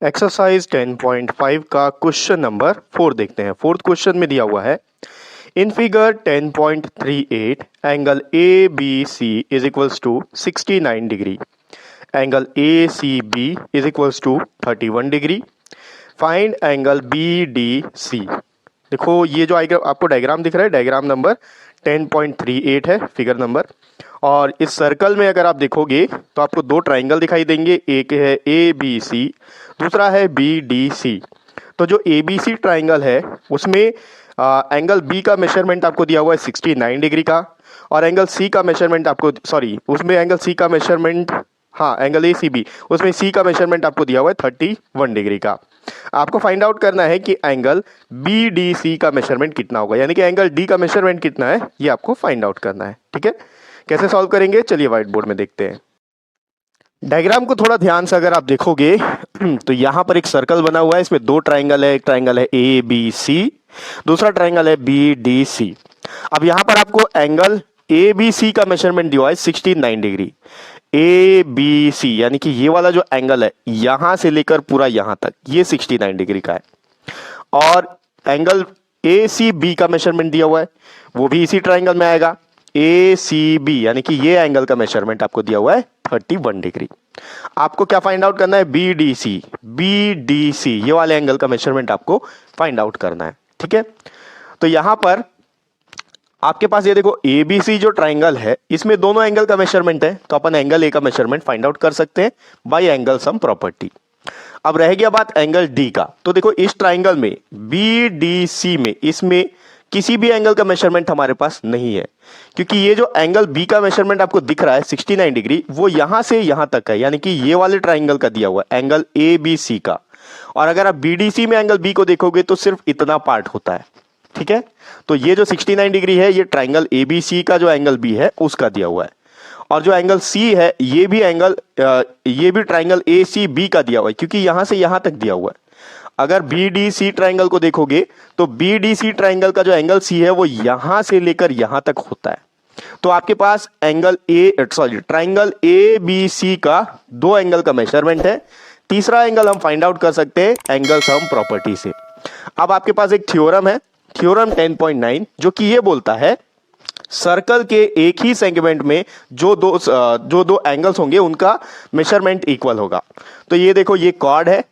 Exercise 10.5 का question number 4 देखते हैं। फोर्थ क्वेश्चन में दिया हुआ है in figure 10.38 angle A B C is equals to 69 degree, angle A C B is equals to 31 degree, find angle B D C. देखो ये जो आपको डायग्राम दिख रहा है, डायग्राम नंबर 10.38 है, फिगर नंबर। और इस सर्कल में अगर आप देखोगे तो आपको दो ट्राइंगल दिखाई देंगे, एक है ए बी सी, दूसरा है बी डी सी। तो जो ए बी सी ट्राइंगल है उसमें एंगल बी का मेजरमेंट आपको दिया हुआ है 69 डिग्री का, और एंगल सी का मेजरमेंट आपको उसमें एंगल सी का measurement, angle A C B, उसमें सी का मेजरमेंट आपको दिया हुआ है 31 डिग्री का। आपको फाइंड आउट करना है कि एंगल बी डी सी का मेजरमेंट कितना होगा, यानी कि एंगल डी का मेजरमेंट कितना है, ये आपको फाइंड आउट करना है। ठीक है, कैसे सॉल्व करेंगे चलिए व्हाइट बोर्ड में देखते हैं। डायग्राम को थोड़ा ध्यान से अगर आप देखोगे तो यहां पर एक सर्कल बना हुआ है, इसमें दो ट्राइंगल है, एक ट्राइंगल है ए बी सी, दूसरा ट्राइंगल है बी डी सी। अब यहां पर आपको एंगल ए बी सी का मेजरमेंट दिया है 69 डिग्री। ए बी सी यानी कि ये वाला जो एंगल है यहां से लेकर पूरा यहां तक ये 69 डिग्री का है, और एंगल ए सी बी का मेजरमेंट दिया हुआ है वो भी इसी ट्राइंगल में आएगा, ए सी बी, यानी कि ये एंगल का मेजरमेंट आपको दिया हुआ है 31 डिग्री। आपको क्या फाइंड आउट करना है, B D C, B D C ये वाले एंगल का मेजरमेंट आपको फाइंड आउट करना है। ठीक है, तो यहां पर आपके पास ये देखो ए बी सी जो ट्राइंगल है इसमें दोनों एंगल का मेजरमेंट है, तो अपन एंगल ए का मेजरमेंट फाइंड आउट कर सकते हैं बाय एंगल सम प्रॉपर्टी। अब रह गया बात एंगल डी का, तो देखो इस ट्राइंगल में बी डी सी में इसमें किसी भी एंगल का मेजरमेंट हमारे पास नहीं है, क्योंकि ये जो एंगल बी का मेजरमेंट आपको दिख रहा है 69 डिग्री वो यहां से यहां तक है, यानी कि ये वाले ट्राइंगल का दिया हुआ है एंगल ए बी सी का। और अगर आप बी डी सी में एंगल बी को देखोगे तो सिर्फ इतना पार्ट होता है। ठीक है, तो ये जो 69 डिग्री है ये ट्राइंगल ए बी सी का जो एंगल बी है उसका दिया हुआ है, और जो एंगल सी है ये भी ट्राइंगल ए सी बी का दिया हुआ है, क्योंकि यहां से यहां तक दिया हुआ है। अगर बी डी सी ट्राइंगल को देखोगे तो बी डी सी ट्राइंगल का जो एंगल सी है वो यहां से लेकर यहां तक होता है। तो आपके पास ट्राइंगल ए बी सी का दो एंगल का मेजरमेंट है, तीसरा एंगल हम फाइंड आउट कर सकते हैं एंगल सम प्रॉपर्टी से। अब आपके पास एक थ्योरम है, थ्योरम 10.9, जो कि ये बोलता है सर्कल के एक ही सेगमेंट में जो दो एंगल्स होंगे उनका मेजरमेंट इक्वल होगा। तो ये देखो ये कॉर्ड है,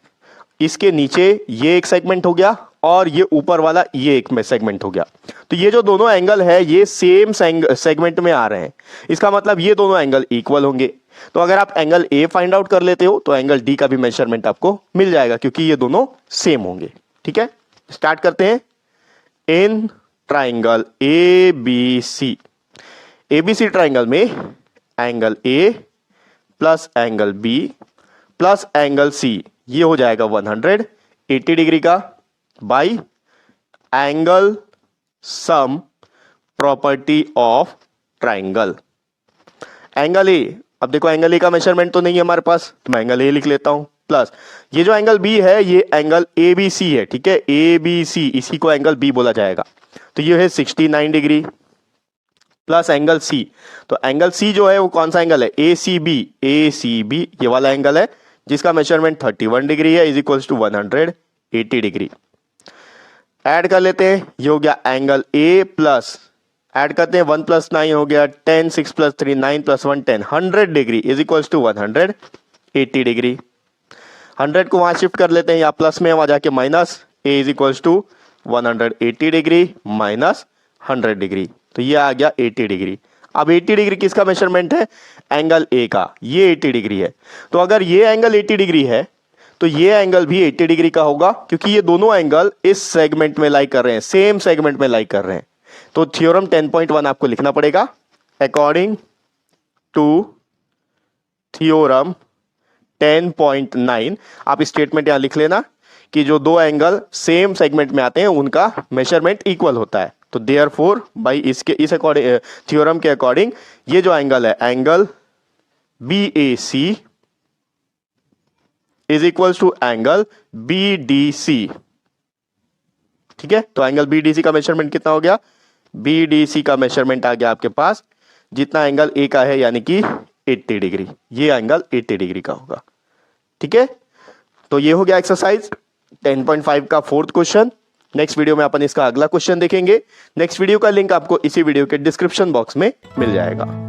इसके नीचे ये एक सेगमेंट हो गया और ये ऊपर वाला ये एक में सेगमेंट हो गया। तो ये जो दोनों एंगल है ये सेम सेगमेंट में आ रहे हैं, इसका मतलब ये दोनों एंगल इक्वल होंगे। तो अगर आप एंगल ए फाइंड आउट कर लेते हो तो एंगल डी का भी मेजरमेंट आपको मिल जाएगा, क्योंकि ये दोनों सेम होंगे। ठीक है, स्टार्ट करते हैं। In triangle A B C triangle में angle A plus angle B plus angle C ये हो जाएगा 180 डिग्री का by angle sum property of triangle. Angle A, अब देखो एंगल ए का मेजरमेंट तो नहीं है हमारे पास, तो मैं एंगल ए लिख लेता हूं, प्लस ये जो एंगल बी है ये एंगल ए बी सी है। ठीक है, ए बी सी इसी को एंगल बी बोला जाएगा, तो ये है 69 डिग्री प्लस एंगल सी। तो एंगल सी जो है वो कौन सा एंगल है, ए सी बी ये वाला एंगल है जिसका मेजरमेंट 31 डिग्री है, is equals to 180 degree. Add कर लेते हैं, ये हो गया एंगल ए प्लस, ऐड करते हैं 1 + 9 हो गया 10, 6 + 3 9 + 1 10, 100 degree is equals to 180 degree. 100 को वहां शिफ्ट कर लेते हैं, या प्लस में वहां जाके minus, A is equals to 180 degree minus 100 degree, तो ये आ गया 80 डिग्री। अब 80 डिग्री किसका मेजरमेंट है, एंगल ए का, ये 80 डिग्री है। तो अगर ये एंगल 80 डिग्री है तो ये एंगल भी 80 डिग्री का होगा, क्योंकि ये दोनों एंगल इस सेगमेंट में लाई कर रहे हैं, सेम सेगमेंट में लाई कर रहे हैं। तो थ्योरम 10.1 आपको लिखना पड़ेगा, अकॉर्डिंग टू थ्योरम 10.9। आप स्टेटमेंट यहां लिख लेना कि जो दो एंगल सेम सेगमेंट में आते हैं उनका मेजरमेंट इक्वल होता है। तो देयरफॉर बाई इस अकॉर्डिंग थ्योरम के अकॉर्डिंग ये जो एंगल है angle B A C is equal to angle B D C. ठीक है, तो एंगल बी डी सी का मेजरमेंट कितना हो गया, बी डी सी का मेजरमेंट आ गया आपके पास जितना एंगल ए का है, यानी कि 80 डिग्री, ये एंगल 80 डिग्री का होगा। ठीक है, तो ये हो गया एक्सरसाइज 10.5 का फोर्थ क्वेश्चन। नेक्स्ट वीडियो में अपन इसका अगला क्वेश्चन देखेंगे। नेक्स्ट वीडियो का लिंक आपको इसी वीडियो के डिस्क्रिप्शन बॉक्स में मिल जाएगा।